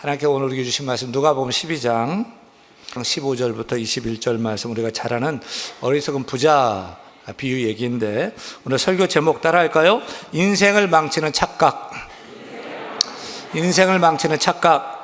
하나님께 오늘 우리에게 주신 말씀 누가복음 12장 15절부터 21절 말씀, 우리가 잘 아는 어리석은 부자 비유 얘기인데, 오늘 설교 제목 따라할까요? 인생을 망치는 착각. 인생을 망치는 착각.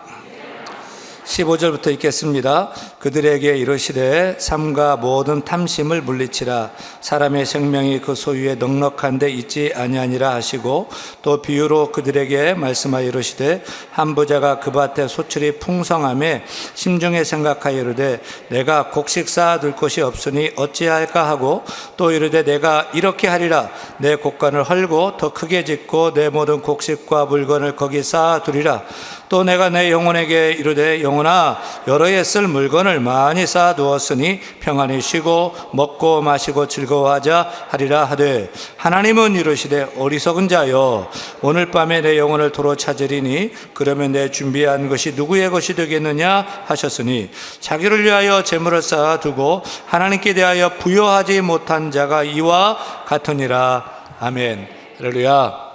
15절부터 읽겠습니다. 그들에게 이르시되 삼가 모든 탐심을 물리치라. 사람의 생명이 그 소유에 넉넉한 데 있지 아니하니라 하시고, 또 비유로 그들에게 말씀하여 이르시되 한 부자가 그 밭에 소출이 풍성함에 심중에 생각하여 이르되 내가 곡식 쌓아둘 곳이 없으니 어찌할까 하고, 또 이르되 내가 이렇게 하리라. 내 곡간을 헐고 더 크게 짓고 내 모든 곡식과 물건을 거기 쌓아두리라. 또 내가 내 영혼에게 이르되 영혼아, 여러 해 쓸 물건을 많이 쌓아두었으니 평안히 쉬고 먹고 마시고 즐거워하자 하리라 하되, 하나님은 이르시되 어리석은 자여, 오늘 밤에 내 영혼을 도로 찾으리니 그러면 내 준비한 것이 누구의 것이 되겠느냐 하셨으니, 자기를 위하여 재물을 쌓아두고 하나님께 대하여 부여하지 못한 자가 이와 같으니라. 아멘. 할렐루야.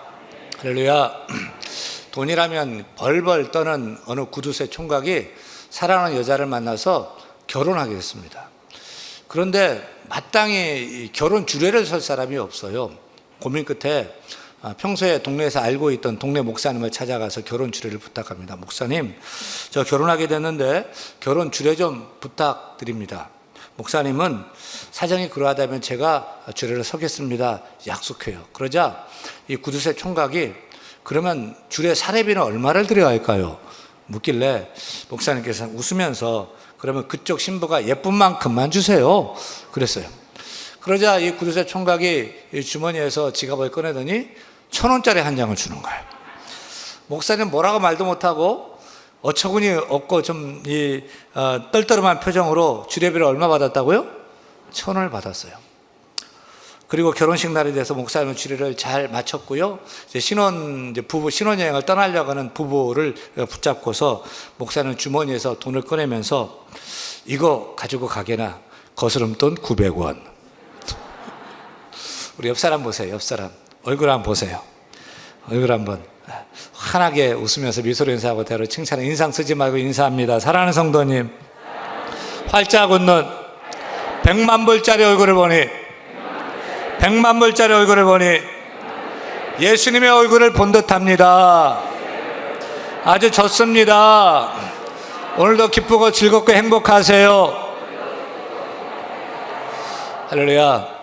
할렐루야. 돈이라면 벌벌 떠는 어느 구두쇠 총각이 사랑하는 여자를 만나서 결혼하게 됐습니다. 그런데 마땅히 결혼 주례를 설 사람이 없어요. 고민 끝에 평소에 동네에서 알고 있던 동네 목사님을 찾아가서 결혼 주례를 부탁합니다. 목사님, 저 결혼하게 됐는데 결혼 주례 좀 부탁드립니다. 목사님은 사정이 그러하다면 제가 주례를 서겠습니다. 약속해요. 그러자 이 구두쇠 총각이 그러면 주례 사례비는 얼마를 드려야 할까요? 묻길래 목사님께서 웃으면서 그러면 그쪽 신부가 예쁜 만큼만 주세요. 그랬어요. 그러자 이 구두쇠 총각이 이 주머니에서 지갑을 꺼내더니 1,000원짜리 한 장을 주는 거예요. 목사님 뭐라고 말도 못하고 어처구니 없고 좀 떨떠름한 표정으로 주례비를 얼마 받았다고요? 1,000원을 받았어요. 그리고 결혼식 날이 돼서 목사님은 주례를 잘 마쳤고요. 부부 신혼여행을 떠나려고 하는 부부를 붙잡고서 목사는 주머니에서 돈을 꺼내면서 이거 가지고 가게나 거스름돈 900원. 우리 옆 사람 보세요. 옆 사람 얼굴 한번 보세요. 얼굴 한번 환하게 웃으면서 미소로 인사하고 대로 칭찬해. 인상 쓰지 말고 인사합니다. 사랑하는 성도님, 활짝 웃는 100만 불짜리 얼굴을 보니, 100만 불짜리 얼굴을 보니 예수님의 얼굴을 본 듯합니다. 아주 좋습니다. 오늘도 기쁘고 즐겁고 행복하세요. 할렐루야.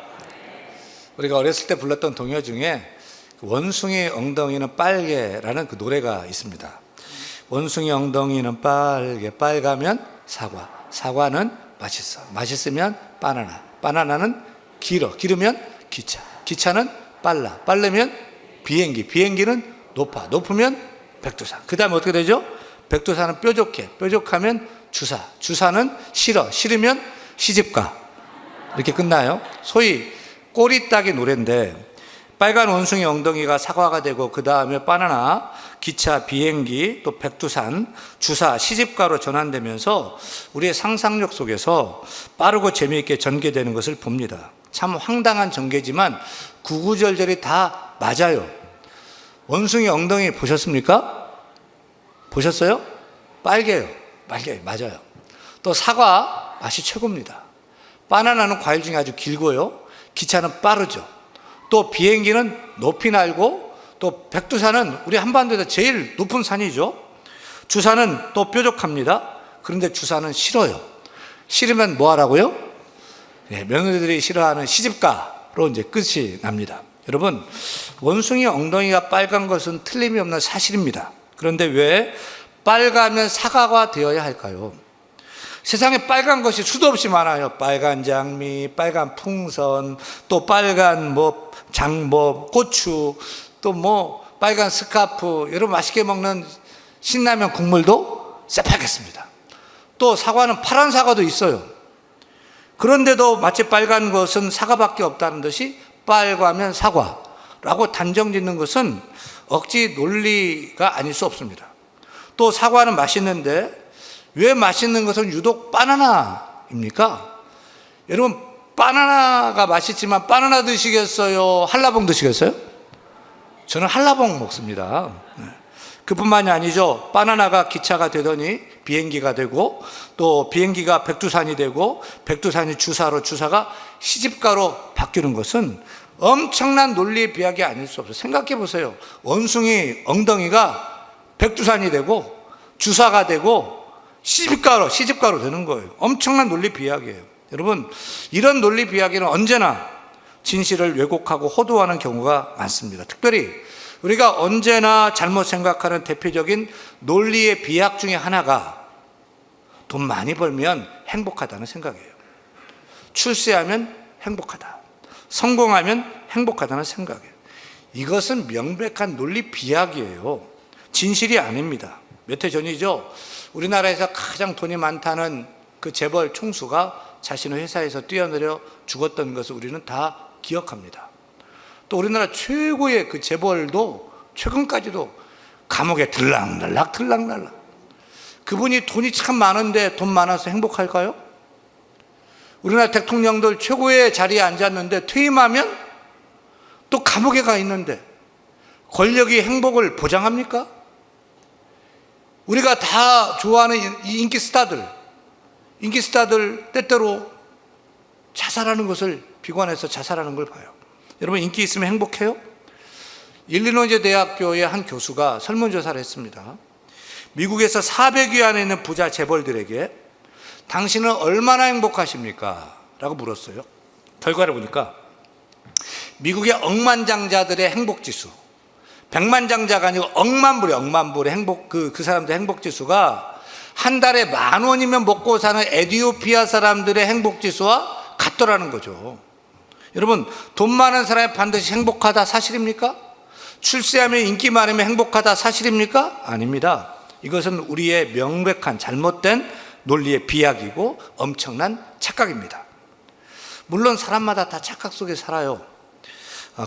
우리가 어렸을 때 불렀던 동요 중에 원숭이 엉덩이는 빨개라는 그 노래가 있습니다. 원숭이 엉덩이는 빨개, 빨가면 사과, 사과는 맛있어, 맛있으면 바나나, 바나나는 길어, 길으면 기차, 기차는 빨라, 빠르면 비행기, 비행기는 높아, 높으면 백두산. 그 다음에 어떻게 되죠? 백두산은 뾰족해, 뾰족하면 주사, 주사는 싫어, 싫으면 시집가. 이렇게 끝나요. 소위 꼬리따기 노래인데, 빨간 원숭이 엉덩이가 사과가 되고 그 다음에 바나나, 기차, 비행기, 또 백두산, 주사, 시집가로 전환되면서 우리의 상상력 속에서 빠르고 재미있게 전개되는 것을 봅니다. 참 황당한 전개지만 구구절절이 다 맞아요. 원숭이 엉덩이 보셨습니까? 보셨어요? 빨개요. 빨개요. 맞아요. 또 사과 맛이 최고입니다. 바나나는 과일 중에 아주 길고요. 기차는 빠르죠. 또 비행기는 높이 날고, 또 백두산은 우리 한반도에서 제일 높은 산이죠. 주사는 또 뾰족합니다. 그런데 주사는 싫어요. 싫으면 뭐 하라고요? 네, 며느리들이 싫어하는 시집가로 이제 끝이 납니다. 여러분, 원숭이 엉덩이가 빨간 것은 틀림이 없는 사실입니다. 그런데 왜 빨가면 사과가 되어야 할까요? 세상에 빨간 것이 수도 없이 많아요. 빨간 장미, 빨간 풍선, 또 빨간 고추, 또 빨간 스카프, 여러분 맛있게 먹는 신라면 국물도 새빨갛습니다. 또 사과는 파란 사과도 있어요. 그런데도 마치 빨간 것은 사과밖에 없다는 듯이 빨가면 사과라고 단정 짓는 것은 억지 논리가 아닐 수 없습니다. 또 사과는 맛있는데 왜 맛있는 것은 유독 바나나입니까? 여러분, 바나나가 맛있지만 바나나 드시겠어요? 한라봉 드시겠어요? 저는 한라봉 먹습니다. 그뿐만이 아니죠. 바나나가 기차가 되더니 비행기가 되고, 또 비행기가 백두산이 되고, 백두산이 주사로, 주사가 시집가로 바뀌는 것은 엄청난 논리의 비약이 아닐 수 없어요. 생각해 보세요. 원숭이 엉덩이가 백두산이 되고 주사가 되고 시집가로 되는 거예요. 엄청난 논리 비약이에요. 여러분, 이런 논리 비약에는 언제나 진실을 왜곡하고 호도하는 경우가 많습니다. 특별히 우리가 언제나 잘못 생각하는 대표적인 논리의 비약 중에 하나가 돈 많이 벌면 행복하다는 생각이에요. 출세하면 행복하다, 성공하면 행복하다는 생각이에요. 이것은 명백한 논리 비약이에요. 진실이 아닙니다. 몇 해 전이죠. 우리나라에서 가장 돈이 많다는 그 재벌 총수가 자신의 회사에서 뛰어내려 죽었던 것을 우리는 다 기억합니다. 또 우리나라 최고의 그 재벌도 최근까지도 감옥에 들락날락. 그분이 돈이 참 많은데 돈 많아서 행복할까요? 우리나라 대통령들 최고의 자리에 앉았는데 퇴임하면 또 감옥에 가 있는데 권력이 행복을 보장합니까? 우리가 다 좋아하는 이 인기 스타들 때때로 자살하는 것을 비관해서 자살하는 걸 봐요. 여러분, 인기 있으면 행복해요? 일리노이즈 대학교의 한 교수가 설문조사를 했습니다. 미국에서 400위 안에 있는 부자 재벌들에게 당신은 얼마나 행복하십니까? 라고 물었어요. 결과를 보니까 미국의 억만장자들의 행복지수, 백만장자가 아니고 억만불의 행복, 그 사람들의 행복지수가 한 달에 10,000원이면 먹고 사는 에티오피아 사람들의 행복지수와 같더라는 거죠. 여러분, 돈 많은 사람이 반드시 행복하다 사실입니까? 출세하면 인기 많으면 행복하다 사실입니까? 아닙니다. 이것은 우리의 명백한 잘못된 논리의 비약이고 엄청난 착각입니다. 물론 사람마다 다 착각 속에 살아요.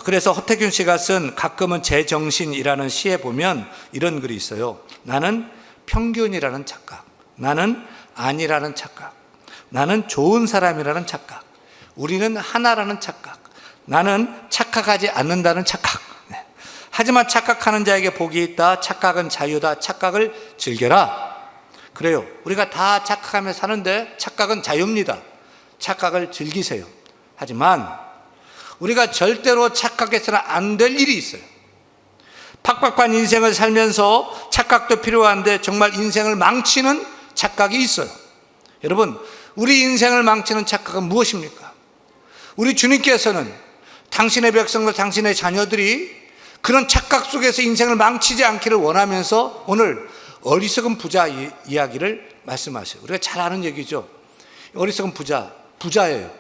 그래서 허태균 씨가 쓴 가끔은 제정신이라는 시에 보면 이런 글이 있어요. 나는 평균이라는 착각, 나는 아니라는 착각, 나는 좋은 사람이라는 착각, 우리는 하나라는 착각, 나는 착각하지 않는다는 착각. 하지만 착각하는 자에게 복이 있다. 착각은 자유다. 착각을 즐겨라. 그래요. 우리가 다 착각하며 사는데 착각은 자유입니다. 착각을 즐기세요. 하지만 우리가 절대로 착각해서는 안 될 일이 있어요. 팍팍한 인생을 살면서 착각도 필요한데 정말 인생을 망치는 착각이 있어요. 여러분, 우리 인생을 망치는 착각은 무엇입니까? 우리 주님께서는 당신의 백성과 당신의 자녀들이 그런 착각 속에서 인생을 망치지 않기를 원하면서 오늘 어리석은 부자 이야기를 말씀하세요. 우리가 잘 아는 얘기죠. 어리석은 부자예요.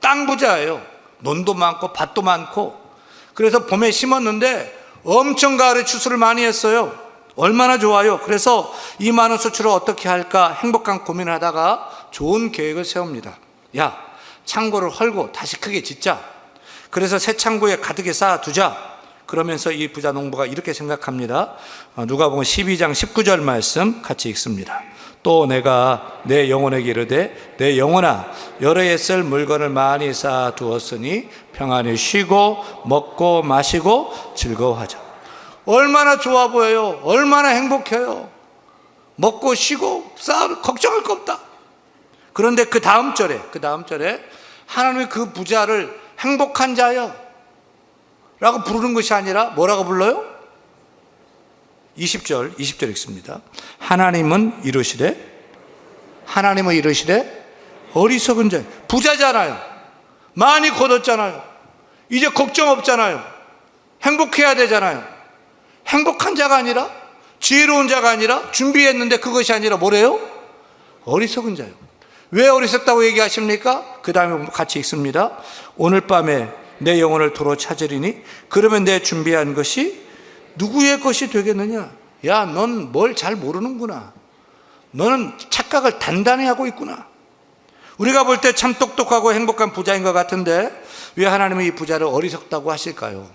땅 부자예요. 논도 많고 밭도 많고. 그래서 봄에 심었는데 엄청 가을에 추수를 많이 했어요. 얼마나 좋아요. 그래서 이 많은 수출을 어떻게 할까 행복한 고민을 하다가 좋은 계획을 세웁니다. 야, 창고를 헐고 다시 크게 짓자. 그래서 새 창고에 가득히 쌓아두자. 그러면서 이 부자 농부가 이렇게 생각합니다. 누가복음 12장 19절 말씀 같이 읽습니다. 또 내가 내 영혼에게 이르되 내 영혼아 여러 해 쓸 물건을 많이 쌓아두었으니 평안히 쉬고 먹고 마시고 즐거워하자. 얼마나 좋아 보여요. 얼마나 행복해요. 먹고 쉬고 걱정할 거 없다. 그런데 그 다음 절에 하나님이 그 부자를 행복한 자여 라고 부르는 것이 아니라 뭐라고 불러요? 20절 읽습니다. 하나님은 이르시되 어리석은 자, 부자잖아요. 많이 거뒀잖아요. 이제 걱정 없잖아요. 행복해야 되잖아요. 행복한 자가 아니라, 지혜로운 자가 아니라, 준비했는데 그것이 아니라 뭐래요? 어리석은 자요. 왜 어리석다고 얘기하십니까? 그 다음에 같이 읽습니다. 오늘 밤에 내 영혼을 도로 찾으리니 그러면 내 준비한 것이 누구의 것이 되겠느냐? 야, 넌 뭘 잘 모르는구나. 너는 착각을 단단히 하고 있구나. 우리가 볼 때 참 똑똑하고 행복한 부자인 것 같은데 왜 하나님은 이 부자를 어리석다고 하실까요?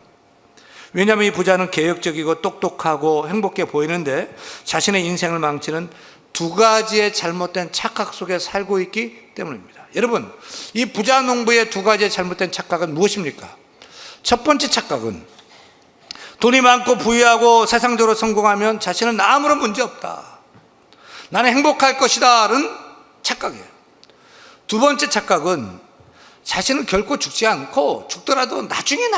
왜냐하면 이 부자는 계획적이고 똑똑하고 행복해 보이는데 자신의 인생을 망치는 두 가지의 잘못된 착각 속에 살고 있기 때문입니다. 여러분, 이 부자 농부의 두 가지의 잘못된 착각은 무엇입니까? 첫 번째 착각은 돈이 많고 부유하고 세상적으로 성공하면 자신은 아무런 문제 없다, 나는 행복할 것이다는 착각이에요. 두 번째 착각은 자신은 결코 죽지 않고 죽더라도 나중에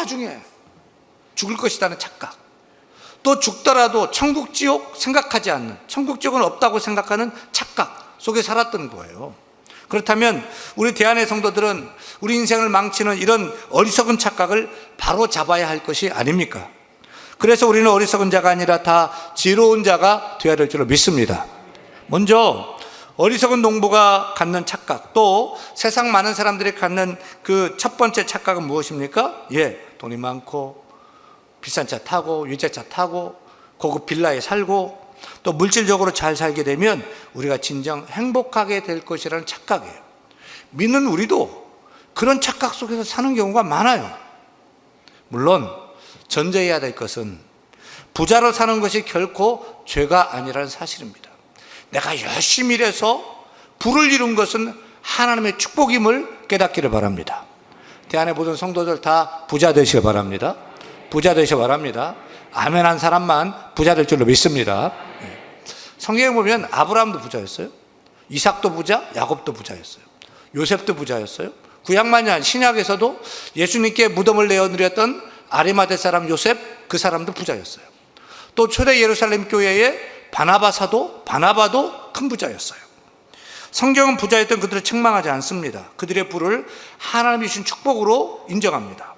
죽을 것이라는 착각. 또 죽더라도 천국 지옥 생각하지 않는, 천국 지옥은 없다고 생각하는 착각 속에 살았던 거예요. 그렇다면 우리 대안의 성도들은 우리 인생을 망치는 이런 어리석은 착각을 바로 잡아야 할 것이 아닙니까? 그래서 우리는 어리석은 자가 아니라 다 지혜로운 자가 되어야 될 줄로 믿습니다. 먼저 어리석은 농부가 갖는 착각, 또 세상 많은 사람들이 갖는 그 첫 번째 착각은 무엇입니까? 돈이 많고 비싼 차 타고 유자차 타고 고급 빌라에 살고 또 물질적으로 잘 살게 되면 우리가 진정 행복하게 될 것이라는 착각이에요. 믿는 우리도 그런 착각 속에서 사는 경우가 많아요. 물론 전제해야 될 것은 부자로 사는 것이 결코 죄가 아니라는 사실입니다. 내가 열심히 일해서 부를 이룬 것은 하나님의 축복임을 깨닫기를 바랍니다. 대안의 모든 성도들 다 부자 되시길 바랍니다. 부자 되시길 바랍니다. 아멘 한 사람만 부자 될 줄로 믿습니다. 성경에 보면 아브라함도 부자였어요. 이삭도 부자, 야곱도 부자였어요. 요셉도 부자였어요. 구약만이 아니라 신약에서도 예수님께 무덤을 내어드렸던 아리마대 사람 요셉, 그 사람도 부자였어요. 또 초대 예루살렘 교회의 바나바 사도, 바나바도 큰 부자였어요. 성경은 부자였던 그들을 책망하지 않습니다. 그들의 부를 하나님이 주신 축복으로 인정합니다.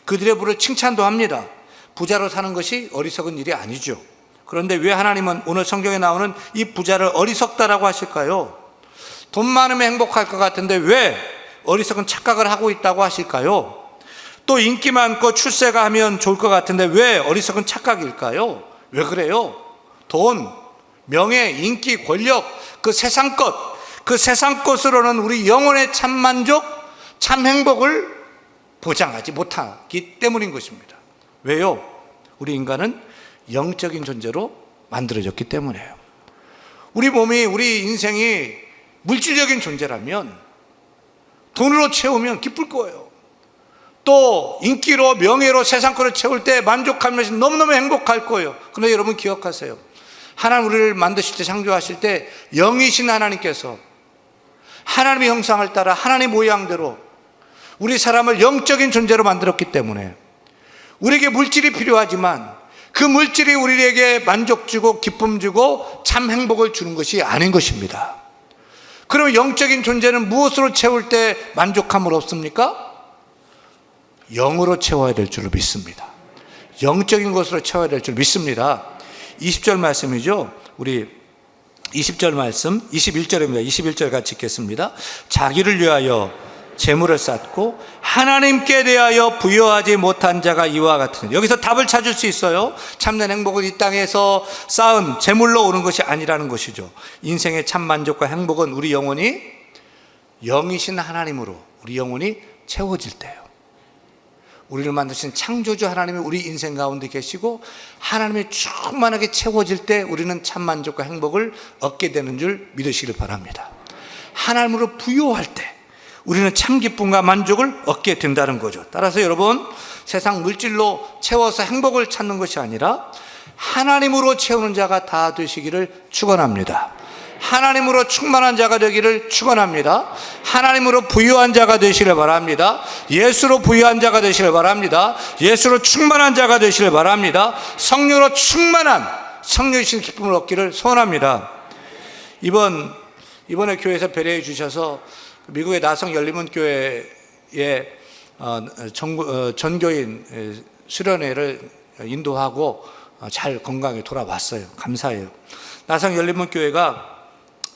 그들의 부를 칭찬도 합니다. 부자로 사는 것이 어리석은 일이 아니죠. 그런데 왜 하나님은 오늘 성경에 나오는 이 부자를 어리석다라고 하실까요? 돈 많으면 행복할 것 같은데 왜 어리석은 착각을 하고 있다고 하실까요? 또 인기 많고 출세가 하면 좋을 것 같은데 왜 어리석은 착각일까요? 왜 그래요? 돈, 명예, 인기, 권력, 그 세상 것으로는 우리 영혼의 참 만족, 참 행복을 보장하지 못하기 때문인 것입니다. 왜요? 우리 인간은 영적인 존재로 만들어졌기 때문이에요. 우리 몸이, 우리 인생이 물질적인 존재라면 돈으로 채우면 기쁠 거예요. 또 인기로, 명예로 세상 거를 채울 때 만족하면서 너무너무 행복할 거예요. 그런데 여러분 기억하세요. 하나님 우리를 만드실 때, 창조하실 때 영이신 하나님께서 하나님의 형상을 따라 하나님의 모양대로 우리 사람을 영적인 존재로 만들었기 때문에 우리에게 물질이 필요하지만 그 물질이 우리에게 만족 주고 기쁨 주고 참 행복을 주는 것이 아닌 것입니다. 그럼 영적인 존재는 무엇으로 채울 때 만족함을 얻습니까? 영으로 채워야 될 줄로 믿습니다. 영적인 것으로 채워야 될 줄 믿습니다. 20절 말씀이죠. 우리 20절 말씀, 21절입니다. 21절 같이 읽겠습니다. 자기를 위하여 재물을 쌓고 하나님께 대하여 부여하지 못한 자가 이와 같으니, 여기서 답을 찾을 수 있어요. 참된 행복은 이 땅에서 쌓은 재물로 오는 것이 아니라는 것이죠. 인생의 참 만족과 행복은 우리 영혼이 영이신 하나님으로 우리 영혼이 채워질 때예요. 우리를 만드신 창조주 하나님이 우리 인생 가운데 계시고 하나님이 충만하게 채워질 때 우리는 참 만족과 행복을 얻게 되는 줄 믿으시길 바랍니다. 하나님으로 부여할 때 우리는 참 기쁨과 만족을 얻게 된다는 거죠. 따라서 여러분, 세상 물질로 채워서 행복을 찾는 것이 아니라 하나님으로 채우는 자가 다 되시기를 축원합니다. 하나님으로 충만한 자가 되기를 축원합니다. 하나님으로 부유한 자가 되시길 바랍니다. 예수로 부유한 자가 되시길 바랍니다. 예수로 충만한 자가 되시길 바랍니다. 성령으로 충만한 성령이신 기쁨을 얻기를 소원합니다. 이번에 교회에서 배려해 주셔서 미국의 나성 열린문교회에 전교인 수련회를 인도하고 잘 건강히 돌아왔어요. 감사해요. 나성 열린문교회가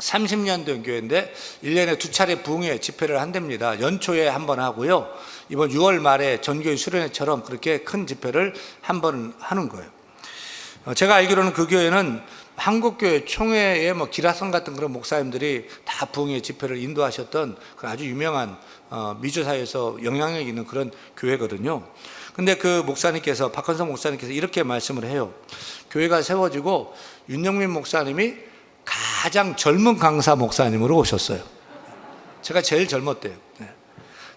30년 된 교회인데 1년에 2차례 부흥회 집회를 한답니다. 연초에 한 번 하고요, 이번 6월 말에 전교인 수련회처럼 그렇게 큰 집회를 한 번 하는 거예요. 제가 알기로는 그 교회는 한국교회 총회에 기라성 같은 그런 목사님들이 다 부흥회 집회를 인도하셨던 그런 아주 유명한 미주사에서 영향력 있는 그런 교회거든요. 근데 그 목사님께서, 박헌성 목사님께서 이렇게 말씀을 해요. 교회가 세워지고 윤영민 목사님이 가장 젊은 강사 목사님으로 오셨어요. 제가 제일 젊었대요.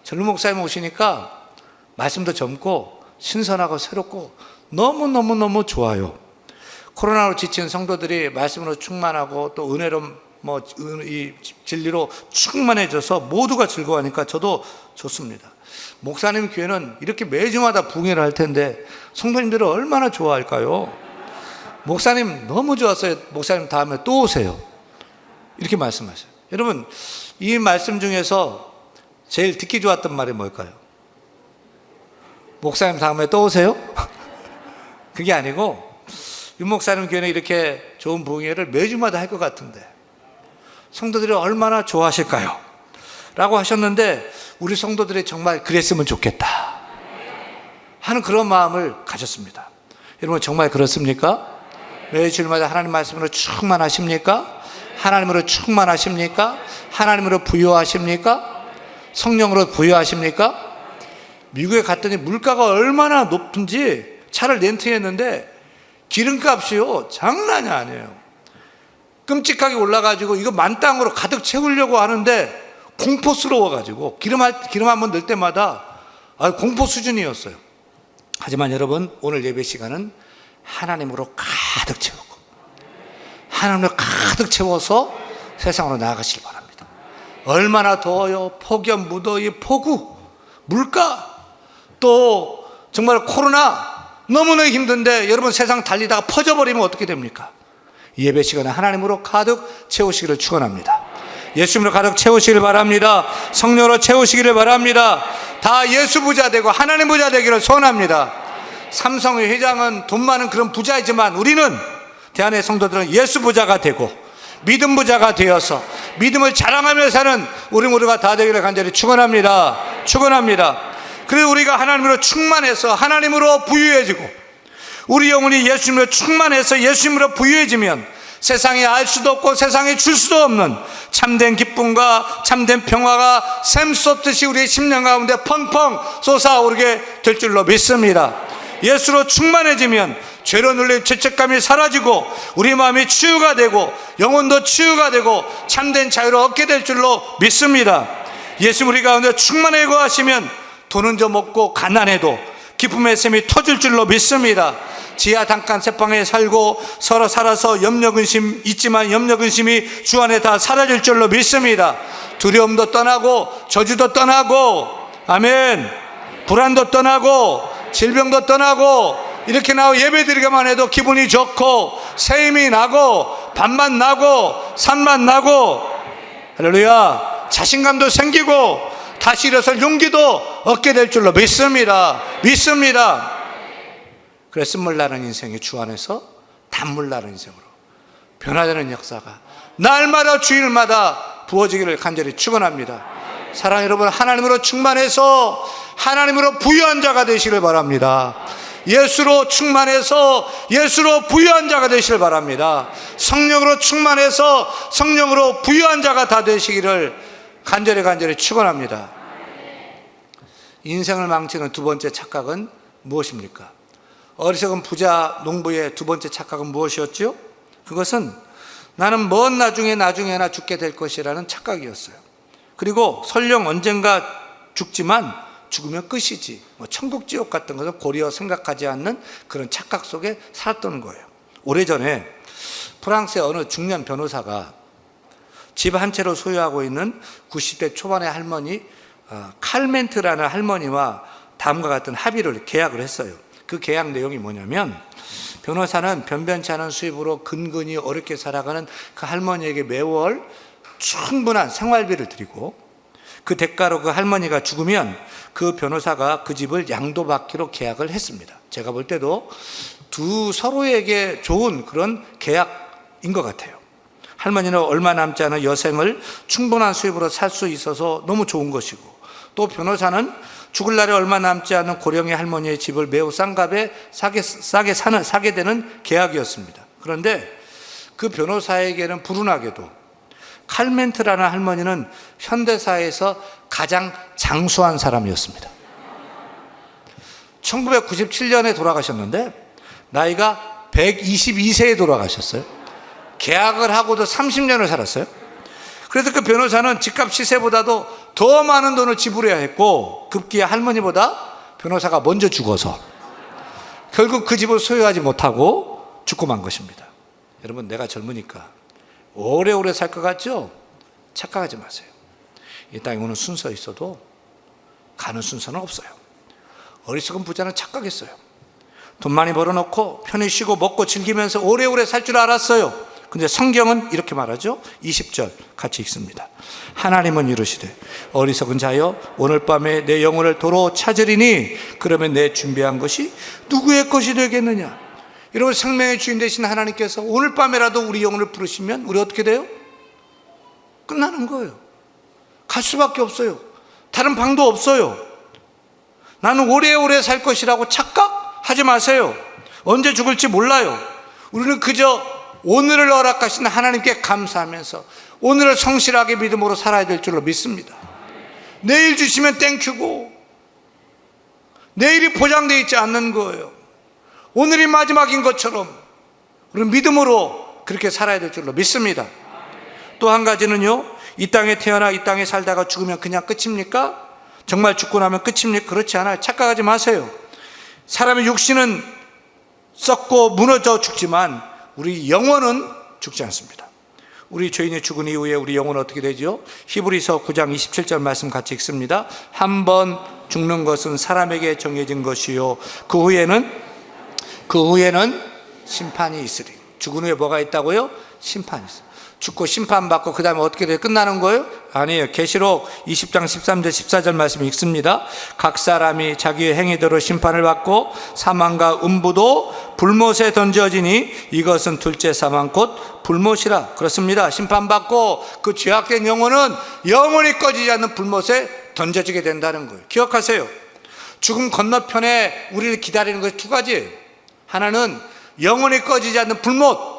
젊은 목사님 오시니까 말씀도 젊고 신선하고 새롭고 너무너무너무 좋아요. 코로나로 지친 성도들이 말씀으로 충만하고 또 은혜로 이 진리로 충만해져서 모두가 즐거워하니까 저도 좋습니다. 목사님 교회는 이렇게 매주마다 부흥회를 할 텐데 성도님들은 얼마나 좋아할까요? 목사님 너무 좋았어요. 목사님 다음에 또 오세요. 이렇게 말씀하셔요. 여러분, 이 말씀 중에서 제일 듣기 좋았던 말이 뭘까요? 목사님 다음에 또 오세요? 그게 아니고 윤 목사님 교회는 이렇게 좋은 부흥회를 매주마다 할 것 같은데 성도들이 얼마나 좋아하실까요? 라고 하셨는데 우리 성도들이 정말 그랬으면 좋겠다 하는 그런 마음을 가졌습니다. 여러분 정말 그렇습니까? 매주일마다 하나님 말씀으로 충만하십니까? 하나님으로 충만하십니까? 하나님으로 부유하십니까? 성령으로 부유하십니까? 미국에 갔더니 물가가 얼마나 높은지 차를 렌트했는데 기름값이요 장난이 아니에요. 끔찍하게 올라가지고 이거 만땅으로 가득 채우려고 하는데 공포스러워가지고 기름 한번 넣을 때마다 공포 수준이었어요. 하지만 여러분 오늘 예배 시간은 하나님으로 가득 채우고 하나님으로 가득 채워서 세상으로 나아가시기 바랍니다. 얼마나 더워요. 폭염, 무더위, 폭우, 물가, 또 정말 코로나 너무나 힘든데 여러분 세상 달리다가 퍼져버리면 어떻게 됩니까? 이 예배 시간에 하나님으로 가득 채우시기를 축원합니다. 예수님으로 가득 채우시기를 바랍니다. 성령으로 채우시기를 바랍니다. 다 예수 부자 되고 하나님 부자 되기를 소원합니다. 삼성의 회장은 돈 많은 그런 부자이지만 우리는 대한의 성도들은 예수 부자가 되고 믿음 부자가 되어서 믿음을 자랑하며 사는 우리 모두가 다 되기를 간절히 축원합니다. 축원합니다. 그래서 우리가 하나님으로 충만해서 하나님으로 부유해지고 우리 영혼이 예수님으로 충만해서 예수님으로 부유해지면 세상에 알 수도 없고 세상에 줄 수도 없는 참된 기쁨과 참된 평화가 샘솟듯이 우리의 심령 가운데 펑펑 솟아오르게 될 줄로 믿습니다. 예수로 충만해지면 죄로 눌린 죄책감이 사라지고 우리 마음이 치유가 되고 영혼도 치유가 되고 참된 자유를 얻게 될 줄로 믿습니다. 예수 우리 가운데 충만하게 거하시면 돈은 좀 없고 가난해도 기쁨의 샘이 터질 줄로 믿습니다. 지하 단칸 새방에 살고 서로 살아서 염려근심 있지만 염려근심이 주 안에 다 사라질 줄로 믿습니다. 두려움도 떠나고 저주도 떠나고 아멘 불안도 떠나고 질병도 떠나고 이렇게 나와 예배드리기만 해도 기분이 좋고 새 힘이 나고 밤만 나고 산만 나고 할렐루야 자신감도 생기고 다시 일어설 용기도 얻게 될 줄로 믿습니다. 믿습니다. 그래 쓴물 나는 인생이 주 안에서 단물 나는 인생으로 변화되는 역사가 날마다 주일마다 부어지기를 간절히 축원합니다. 사랑하는 여러분 하나님으로 충만해서 하나님으로 부유한 자가 되시길 바랍니다. 예수로 충만해서 예수로 부유한 자가 되시길 바랍니다. 성령으로 충만해서 성령으로 부유한 자가 다 되시기를 간절히 축원합니다. 인생을 망치는 두 번째 착각은 무엇입니까? 어리석은 부자 농부의 두 번째 착각은 무엇이었죠? 그것은 나는 먼 나중에나 죽게 될 것이라는 착각이었어요. 그리고 설령 언젠가 죽지만 죽으면 끝이지 천국 지옥 같은 것을 고려 생각하지 않는 그런 착각 속에 살았던 거예요. 오래전에 프랑스의 어느 중년 변호사가 집 한 채를 소유하고 있는 90대 초반의 할머니 칼멘트라는 할머니와 다음과 같은 합의를 계약을 했어요. 그 계약 내용이 뭐냐면 변호사는 변변치 않은 수입으로 근근히 어렵게 살아가는 그 할머니에게 매월 충분한 생활비를 드리고 그 대가로 그 할머니가 죽으면 그 변호사가 그 집을 양도받기로 계약을 했습니다. 제가 볼 때도 서로에게 좋은 그런 계약인 것 같아요. 할머니는 얼마 남지 않은 여생을 충분한 수입으로 살 수 있어서 너무 좋은 것이고 또 변호사는 죽을 날에 얼마 남지 않은 고령의 할머니의 집을 매우 싼 값에 사게 되는 계약이었습니다. 그런데 그 변호사에게는 불운하게도 칼멘트라는 할머니는 현대사회에서 가장 장수한 사람이었습니다. 1997년에 돌아가셨는데 나이가 122세에 돌아가셨어요. 계약을 하고도 30년을 살았어요. 그래서 그 변호사는 집값 시세보다도 더 많은 돈을 지불해야 했고 급기야 할머니보다 변호사가 먼저 죽어서 결국 그 집을 소유하지 못하고 죽고 만 것입니다. 여러분, 내가 젊으니까 오래오래 살 것 같죠? 착각하지 마세요. 이 땅에 오는 순서 있어도 가는 순서는 없어요. 어리석은 부자는 착각했어요. 돈 많이 벌어놓고 편히 쉬고 먹고 즐기면서 오래오래 살 줄 알았어요. 근데 성경은 이렇게 말하죠. 20절 같이 읽습니다. 하나님은 이르시되 어리석은 자여 오늘 밤에 내 영혼을 도로 찾으리니 그러면 내 준비한 것이 누구의 것이 되겠느냐. 여러분, 생명의 주인 되신 하나님께서 오늘 밤에라도 우리 영혼을 부르시면 우리 어떻게 돼요? 끝나는 거예요. 갈 수밖에 없어요. 다른 방도 없어요. 나는 오래오래 살 것이라고 착각하지 마세요. 언제 죽을지 몰라요. 우리는 그저 오늘을 허락하신 하나님께 감사하면서 오늘을 성실하게 믿음으로 살아야 될 줄로 믿습니다. 내일 주시면 땡큐고 내일이 보장되어 있지 않는 거예요. 오늘이 마지막인 것처럼 우리는 믿음으로 그렇게 살아야 될 줄로 믿습니다. 또 한 가지는요, 이 땅에 태어나 이 땅에 살다가 죽으면 그냥 끝입니까? 정말 죽고 나면 끝입니까? 그렇지 않아요. 착각하지 마세요. 사람의 육신은 썩고 무너져 죽지만 우리 영혼은 죽지 않습니다. 우리 죄인이 죽은 이후에 우리 영혼은 어떻게 되죠? 히브리서 9장 27절 말씀 같이 읽습니다. 한 번 죽는 것은 사람에게 정해진 것이요 그 후에는 심판이 있으리. 죽은 후에 뭐가 있다고요? 심판이 있어요. 죽고 심판받고 그 다음에 어떻게 돼요? 끝나는 거예요? 아니에요. 계시록 20장 13절 14절 말씀 읽습니다. 각 사람이 자기의 행위대로 심판을 받고 사망과 음부도 불못에 던져지니 이것은 둘째 사망 곧 불못이라. 그렇습니다. 심판받고 그 죄악된 영혼은 영원히 꺼지지 않는 불못에 던져지게 된다는 거예요. 기억하세요. 죽음 건너편에 우리를 기다리는 것이 두 가지예요. 하나는 영원히 꺼지지 않는 불못,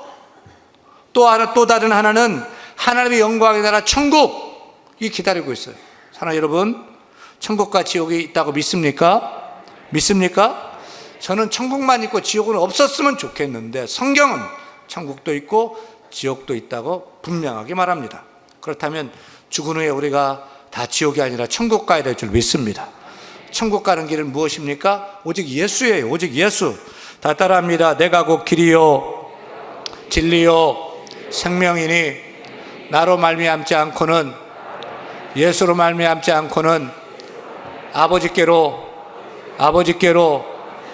또 다른 하나는 하나님의 영광의 나라 천국이 기다리고 있어요. 사랑하는 여러분, 천국과 지옥이 있다고 믿습니까? 믿습니까? 저는 천국만 있고 지옥은 없었으면 좋겠는데 성경은 천국도 있고 지옥도 있다고 분명하게 말합니다. 그렇다면 죽은 후에 우리가 다 지옥이 아니라 천국 가야 될 줄 믿습니다. 천국 가는 길은 무엇입니까? 오직 예수예요. 오직 예수. 다 따라합니다. 내가 곧 길이요 진리요 생명이니 나로 말미암지 않고는, 예수로 말미암지 않고는 아버지께로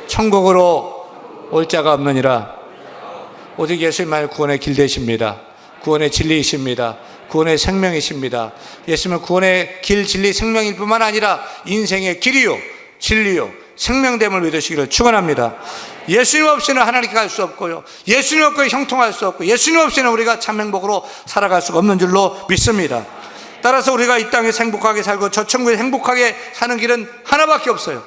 천국으로 올 자가 없느니라. 오직 예수님만이 구원의 길 되십니다. 구원의 진리이십니다. 구원의 생명이십니다. 예수님은 구원의 길, 진리, 생명일 뿐만 아니라 인생의 길이요 진리요 생명됨을 믿으시기를 축원합니다. 예수님 없이는 하나님께 갈 수 없고요, 예수님 없이 형통할 수 없고, 예수님 없이는 우리가 참 행복으로 살아갈 수가 없는 줄로 믿습니다. 따라서 우리가 이 땅에서 행복하게 살고 저 천국에 행복하게 사는 길은 하나밖에 없어요.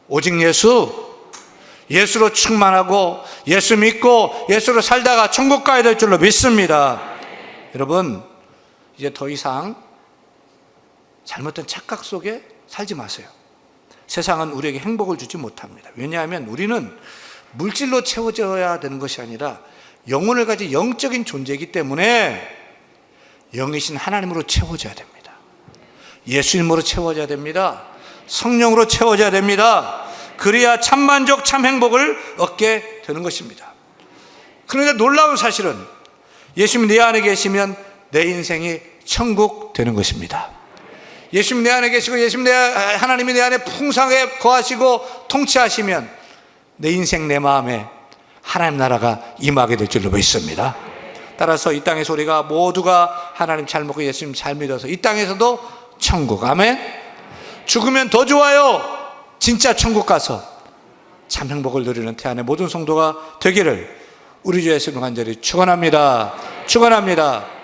오직 예수로 충만하고 예수 믿고 예수로 살다가 천국 가야 될 줄로 믿습니다. 여러분, 이제 더 이상 잘못된 착각 속에 살지 마세요. 세상은 우리에게 행복을 주지 못합니다. 왜냐하면 우리는 물질로 채워져야 되는 것이 아니라 영혼을 가진 영적인 존재이기 때문에 영이신 하나님으로 채워져야 됩니다. 예수님으로 채워져야 됩니다. 성령으로 채워져야 됩니다. 그래야 참 만족, 참 행복을 얻게 되는 것입니다. 그런데 놀라운 사실은 예수님 내 안에 계시면 내 인생이 천국 되는 것입니다. 예수님 내 안에 계시고 하나님이 내 안에 풍성하게 거하시고 통치하시면 내 인생 내 마음에 하나님 나라가 임하게 될 줄로 믿습니다. 따라서 이 땅에서 우리가 모두가 하나님 잘 먹고 예수님 잘 믿어서 이 땅에서도 천국, 아멘. 죽으면 더 좋아요. 진짜 천국 가서 참 행복을 누리는 태안의 모든 성도가 되기를 우리 주 예수님 간절히 축원합니다. 축원합니다.